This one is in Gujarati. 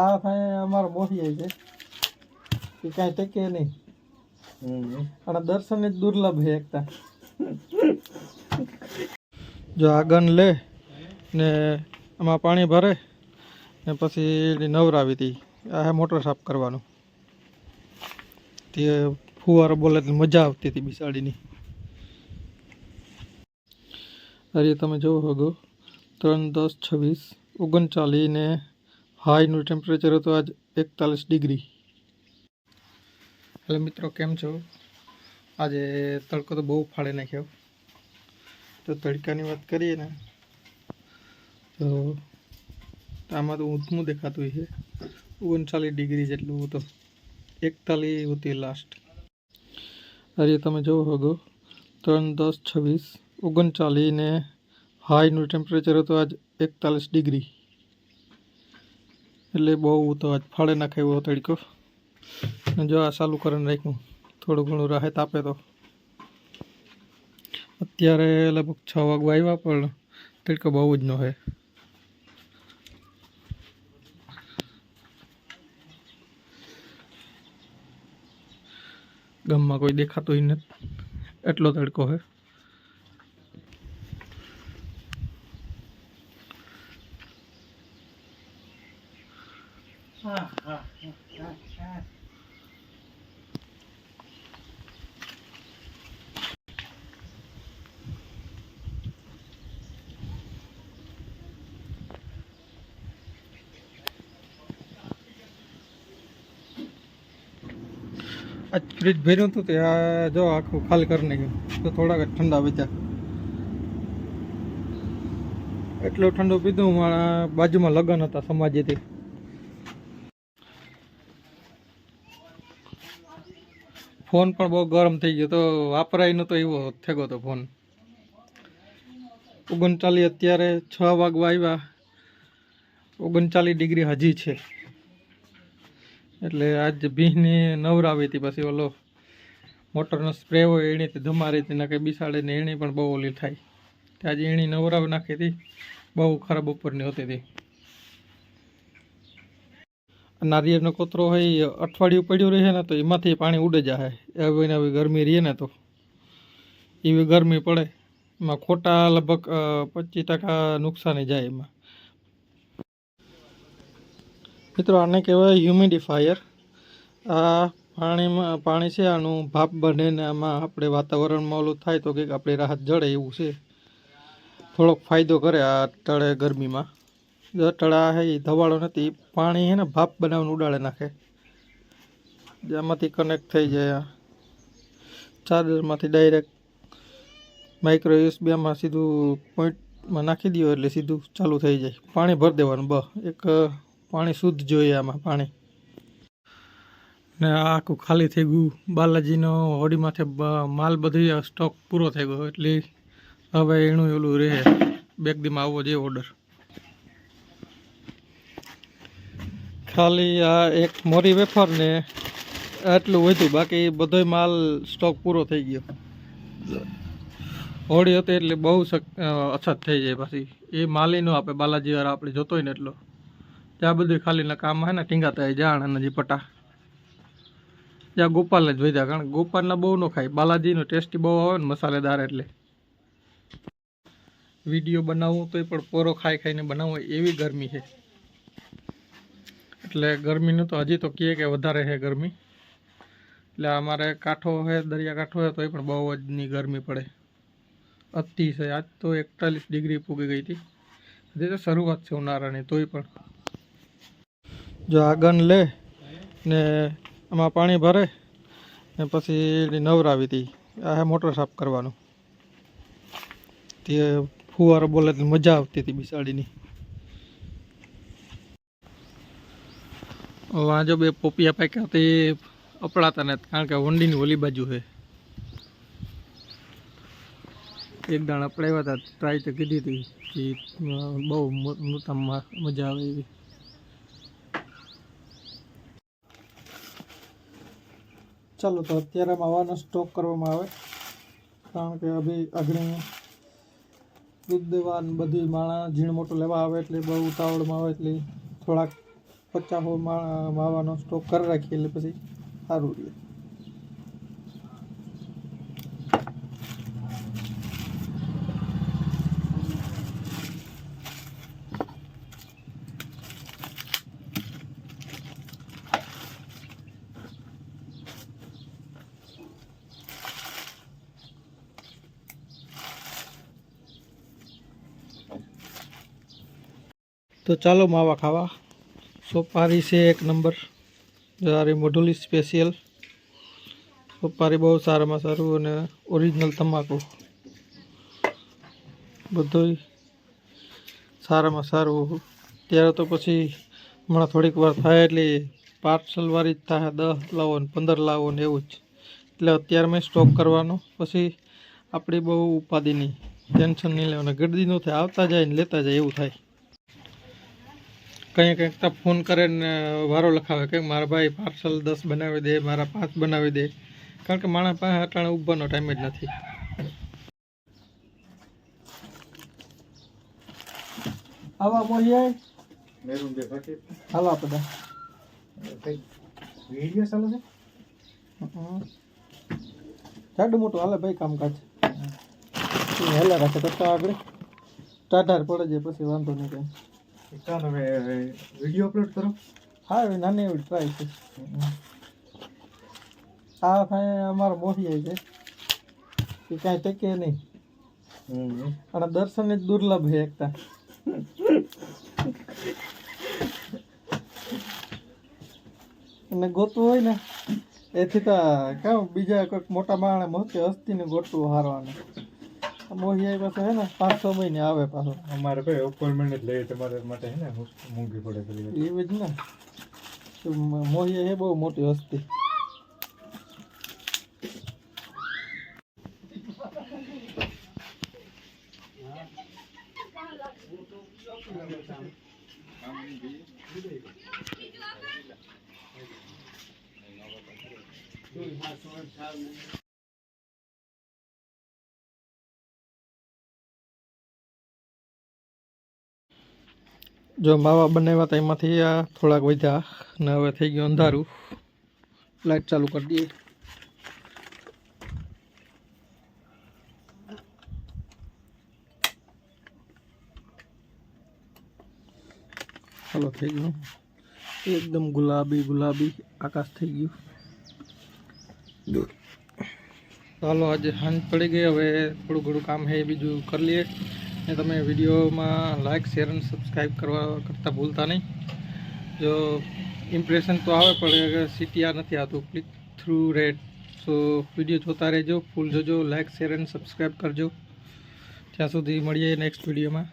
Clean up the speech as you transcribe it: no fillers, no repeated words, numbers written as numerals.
આ ભાઈ અમારો મોહી છે કે કાંઈ ટેકે નહીં અને દર્શન જ દુર્લભ છે એકતા. જો આ ગન લે ને આમાં પાણી ભરે ને પછી નવરાવી હતી. આ હે મોટર સાફ કરવાનું. તે ફુવારો બોલે એટલે મજા આવતી હતી બિસાડીની. અરે તમે જોવો હોગો 3-10-26-39 ને હાઈનું ટેમ્પરેચર હતું આજ 41 ડિગ્રી. હેલો મિત્રો, કેમ છો? આજે તડકો તો બહુ ફાડી નાખ્યો. તો તડકાની વાત કરીએ ને તો આમાં તો ઊંધું દેખાતું છે. 39 ડિગ્રી જેટલું હતું, 41 હતી લાસ્ટ. અરે તમે જોવો હોગો 3-10-26-39 ને હાઈનું ટેમ્પરેચર હતું આજ 41 ડિગ્રી. એટલે બહુ તો આજ ફાળે નાખાયો તડકો. જો આ ચાલુ કરીને રાખ્યું, થોડું ઘણું રાહત આપે તો. અત્યારે લગભગ 6 વાગવા આવ્યા પણ તડકો બહુ જ ન હોય. ગામમાં કોઈ દેખાતું નથી, એટલો તડકો છે. આજ ફ્રીજ ભર્યું હતું ત્યાં જો આખું ખાલી કરી નાખ્યું તો થોડાક ઠંડા બચ્યા. એટલું ઠંડુ પીધું. મારા બાજુમાં લગ્ન હતા સમાજેથી. ફોન પણ બહુ ગરમ થઈ ગયો તો વાપરાય નતો એવો થેગો તો ફોન. 39 અત્યારે 6 વાગવા આવ્યા, 39 ડિગ્રી હજી છે. એટલે આજ ભીંને નવરાવી હતી. પછી ઓલો મોટરનો સ્પ્રે હોય એણીથી ધમારી હતી નાખે બિસાડે ને એણી પણ બહુ ઓલી થાય. આજે એણી નવરાવી નાખી હતી, બહુ ખરાબ ઉપરની હોતી હતી. નારિયેળનો કોતરો હોય અઠવાડિયું પડ્યું રહે ને તો એમાંથી પાણી ઉડે જાય. હવે આવી ગરમી રહે ને તો એવી ગરમી પડે એમાં ખોટા લગભગ 25% નુકસાની જાય એમાં. મિત્રો આને કહેવાય હ્યુમિડિફાયર. આ પાણી છે આનું ભાપ બને ને આમાં આપણે વાતાવરણમાં ઓલું થાય તો કંઈક આપણી રાહત જડે એવું છે. થોડોક ફાયદો કરે આ તળે ગરમીમાં. તળા છે એ ધવાળો નથી, પાણી છે ને ભાપ બનાવીને ઉડાડે નાખે. જેમાંથી કનેક્ટ થઈ જાય ચાર્જરમાંથી ડાયરેક્ટ માઇક્રો યુએસબીમાં સીધું પોઈન્ટમાં નાખી દો એટલે સીધું ચાલુ થઈ જાય. પાણી ભરી દેવાનું એક પાણી શુદ્ધ જોઈએ આમાં પાણી. ને આખું ખાલી થઈ ગયું. બાલાજીનો હોડીમાંથી માલ બધું સ્ટોક પૂરો થઈ ગયો એટલે હવે એનું ઓલું રહે બેગ દીમાં આવવો જોઈએ ઓર્ડર. ખાલી આ એક મોરી વેફર ને આટલું વધ્યું, બાકી બધો માલ સ્ટોક પૂરો થઈ ગયો. હોળી હતી એટલે બહુ અછત થઈ જાય. પછી એ માલી ન આપે બાલાજી વાળા આપણે જોતો હોય ને એટલો. ત્યાં બધું ખાલીના કામ હે ને ટીંગાતા જાણ અને જીપટા ત્યાં ગોપાલને જ વધ્યા. કારણ કે ગોપાલના બહુ ન ખાય, બાલાજીનો ટેસ્ટી બહુ આવે ને મસાલેદાર. એટલે વિડીયો બનાવવું તોય પણ પોરો ખાઈ ખાઈને બનાવવું એવી ગરમી છે. એટલે ગરમીનું તો હજી તો કહે કે વધારે છે ગરમી. એટલે અમારે કાંઠો છે, દરિયાકાંઠો છે તોય પણ બહુ જ ની ગરમી પડે. અતિશય. આજ તો 41 ડિગ્રી પૂગી ગઈ હતી. હજી તો શરૂઆત છે ઉનાળાની તોય પણ. જો આ ગન લે ને આમાં પાણી ભરે ને પછી નવરાવી હતી. આ હે મોટર સાફ કરવાનું. તે ફુવારો બોલે એટલે મજા આવતી હતી બિસાડીની. આ જો બે પોપિયા પાક્યા તે અપડાતા નથી કારણ કે વંડીની ઓલી બાજુ છે. એક દાણ અપડાવ્યા હતા, ટ્રાય તો કીધી હતી કે બહુ મોટામાં મજા આવે એવી. ચાલો તો અત્યારે માવાનો સ્ટોક કરવામાં આવે કારણ કે અગ્નિ દૂધ દેવા બધી માણા ઝીણ મોટું લેવા આવે એટલે બહુ ઉતાવળમાં આવે એટલે થોડાક 50 માવાનો સ્ટોક કરી રાખીએ એટલે પછી સારું રહે. તો ચાલો માવા ખાવા. સોપારી છે એક નંબર, જારી મોઢુલી સ્પેશિયલ સોપારી, બહુ સારામાં સારું અને ઓરિજિનલ તમાકુ બધું સારામાં સારું. ત્યારે તો પછી હમણાં થોડીક વાર થાય એટલે પાર્સલવાળી જ થાય, 10 લાવો ને 15 લાવો ને એવું જ. એટલે અત્યારે મેં સ્ટોક કરવાનો, પછી આપણી બહુ ઉપાધિ નહીં, ટેન્શન નહીં લેવાનું, ગરદી ન થાય, આવતા જાય ને લેતા જાય એવું થાય. કંઈક તો ફોન કરે ને વારો લખાવે કે મારા ભાઈ પાર્સલ 10 બનાવી દે, મારા 5 બનાવી દે, કારણ કે મારા પાસે અટાણે ઊભવાનો ટાઈમ જ નથી. આવા મોહિયા મેરું બે પાકે હાલો આપડા કઈ વિડિયો ચાલે છે. જાડું મોટું હાલે ભાઈ કામકાજ હેલા રાખે તો આગળ ટાટાર પડે છે, પછી વાંધો નહીં કઈ. ચાલો હવે વિડિયો અપલોડ કરો. હા હવે નાની એવી ટ્રાય છે. આ ભાઈ અમારો મોહિયા છે કે કાંઈ ટકે નહીં, અને દર્શન જ દુર્લભ છે એકતા. અને ગોતવું હોય ને એથી તો કેમ બીજા કોઈક મોટા માણસ મોટી હસ્તીને ગોતવું હારવાનું. મોહિયા પાસે હે ને 5-6 મહિને આવે પાછો. અમારે કોઈ અપોઇન્ટમેન્ટ જ લઈએ તમારા માટે હે ને મોંઘી પડે એવી જ ને. મોહિયા એ બહુ મોટી હસ્તી. જો માવા બનાવ્યા હતા એમાંથી આ થોડાક વધ્યા ને હવે થઈ ગયું અંધારું. લાઈટ ચાલુ કરી દઈએ. ચાલો થઈ ગયું એકદમ ગુલાબી ગુલાબી આકાશ થઈ ગયું. ચાલો આજે સાંજ પડી ગઈ, હવે થોડું ઘણું કામ છે એ બીજું કરી લઈએ. ને તમે વિડીયોમાં લાઇક શેર અને સબસ્ક્રાઈબ કરતા ભૂલતા નહીં. જો ઇમ્પ્રેશન તો આવે પણ CTR નથી આવતું, ક્લિક થ્રુ રેટ. સો વિડીયો જોતા રહેજો, ફૂલ જોજો, લાઇક શેર અને સબસ્ક્રાઈબ કરજો. ત્યાં સુધી મળીએ નેક્સ્ટ વિડીયોમાં.